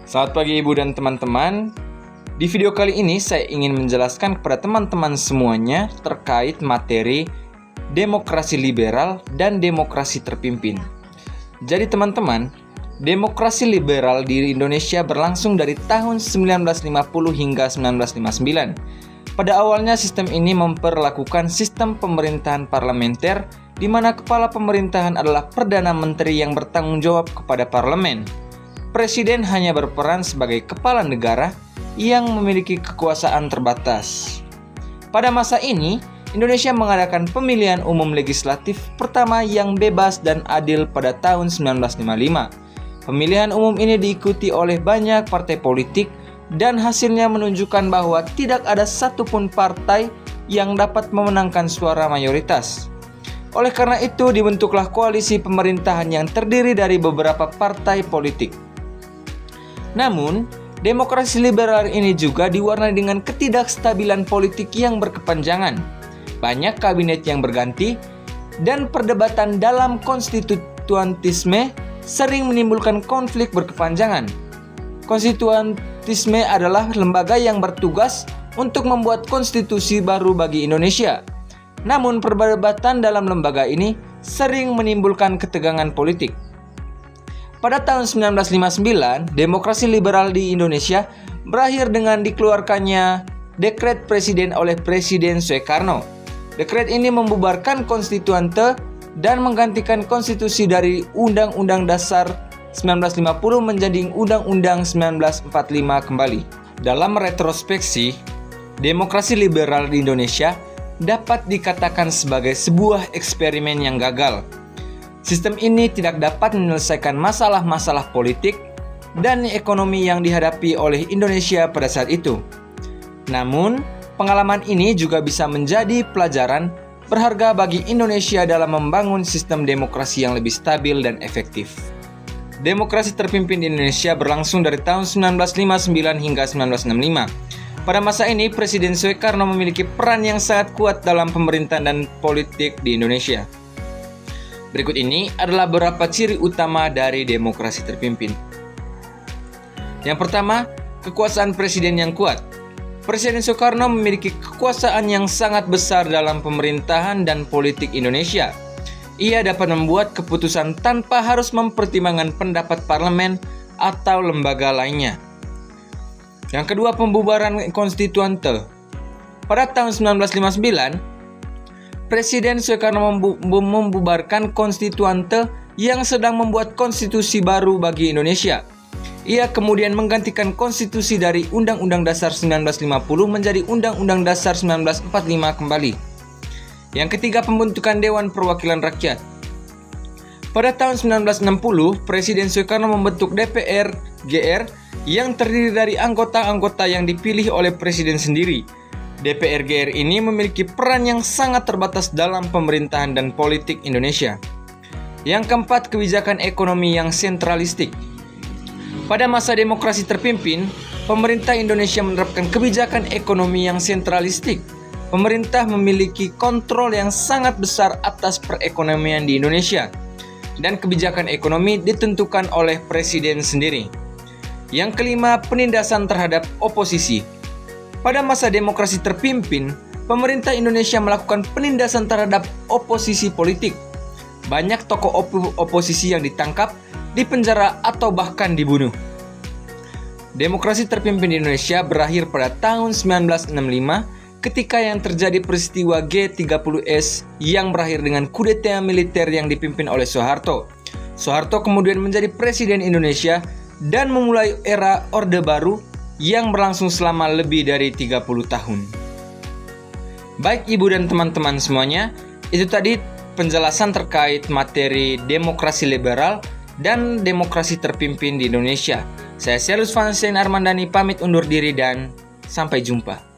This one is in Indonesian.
Selamat pagi Ibu dan teman-teman. Di video kali ini saya ingin menjelaskan kepada teman-teman semuanya terkait materi demokrasi liberal dan demokrasi terpimpin. Jadi teman-teman, demokrasi liberal di Indonesia berlangsung dari tahun 1950 hingga 1959. Pada awalnya sistem ini memperlakukan sistem pemerintahan parlementer di mana kepala pemerintahan adalah Perdana Menteri yang bertanggung jawab kepada parlemen. Presiden hanya berperan sebagai kepala negara yang memiliki kekuasaan terbatas. Pada masa ini, Indonesia mengadakan pemilihan umum legislatif pertama yang bebas dan adil pada tahun 1955. Pemilihan umum ini diikuti oleh banyak partai politik dan hasilnya menunjukkan bahwa tidak ada satupun partai yang dapat memenangkan suara mayoritas. Oleh karena itu, dibentuklah koalisi pemerintahan yang terdiri dari beberapa partai politik. Namun, demokrasi liberal ini juga diwarnai dengan ketidakstabilan politik yang berkepanjangan, banyak kabinet yang berganti, dan perdebatan dalam konstituantisme sering menimbulkan konflik berkepanjangan. Konstituantisme adalah lembaga yang bertugas untuk membuat konstitusi baru bagi Indonesia. Namun, perdebatan dalam lembaga ini sering menimbulkan ketegangan politik. Pada tahun 1959, demokrasi liberal di Indonesia berakhir dengan dikeluarkannya dekret presiden oleh Presiden Soekarno. Dekret ini membubarkan konstituante dan menggantikan konstitusi dari Undang-Undang Dasar 1950 menjadi Undang-Undang 1945 kembali. Dalam retrospeksi, demokrasi liberal di Indonesia dapat dikatakan sebagai sebuah eksperimen yang gagal. Sistem ini tidak dapat menyelesaikan masalah-masalah politik dan ekonomi yang dihadapi oleh Indonesia pada saat itu. Namun, pengalaman ini juga bisa menjadi pelajaran berharga bagi Indonesia dalam membangun sistem demokrasi yang lebih stabil dan efektif. Demokrasi terpimpin di Indonesia berlangsung dari tahun 1959 hingga 1965. Pada masa ini, Presiden Soekarno memiliki peran yang sangat kuat dalam pemerintahan dan politik di Indonesia. Berikut ini adalah beberapa ciri utama dari demokrasi terpimpin. Yang pertama, kekuasaan presiden yang kuat. Presiden Soekarno memiliki kekuasaan yang sangat besar dalam pemerintahan dan politik Indonesia. Ia dapat membuat keputusan tanpa harus mempertimbangkan pendapat parlemen atau lembaga lainnya. Yang kedua, pembubaran konstituante. Pada tahun 1959, Presiden Soekarno membubarkan konstituante yang sedang membuat konstitusi baru bagi Indonesia. Ia kemudian menggantikan konstitusi dari Undang-Undang Dasar 1950 menjadi Undang-Undang Dasar 1945 kembali. Yang ketiga, pembentukan Dewan Perwakilan Rakyat. Pada tahun 1960, Presiden Soekarno membentuk DPR-GR yang terdiri dari anggota-anggota yang dipilih oleh Presiden sendiri. DPR-GR ini memiliki peran yang sangat terbatas dalam pemerintahan dan politik Indonesia. Yang keempat, kebijakan ekonomi yang sentralistik. Pada masa demokrasi terpimpin, pemerintah Indonesia menerapkan kebijakan ekonomi yang sentralistik. Pemerintah memiliki kontrol yang sangat besar atas perekonomian di Indonesia, dan kebijakan ekonomi ditentukan oleh presiden sendiri. Yang kelima, penindasan terhadap oposisi. Pada masa demokrasi terpimpin, pemerintah Indonesia melakukan penindasan terhadap oposisi politik. Banyak tokoh oposisi yang ditangkap, dipenjara, atau bahkan dibunuh. Demokrasi terpimpin di Indonesia berakhir pada tahun 1965 ketika yang terjadi peristiwa G30S yang berakhir dengan kudeta militer yang dipimpin oleh Soeharto. Soeharto kemudian menjadi presiden Indonesia dan memulai era Orde Baru yang berlangsung selama lebih dari 30 tahun. Baik Ibu dan teman-teman semuanya, itu tadi penjelasan terkait materi demokrasi liberal dan demokrasi terpimpin di Indonesia. Saya Selus Vansen Armandani pamit undur diri dan sampai jumpa.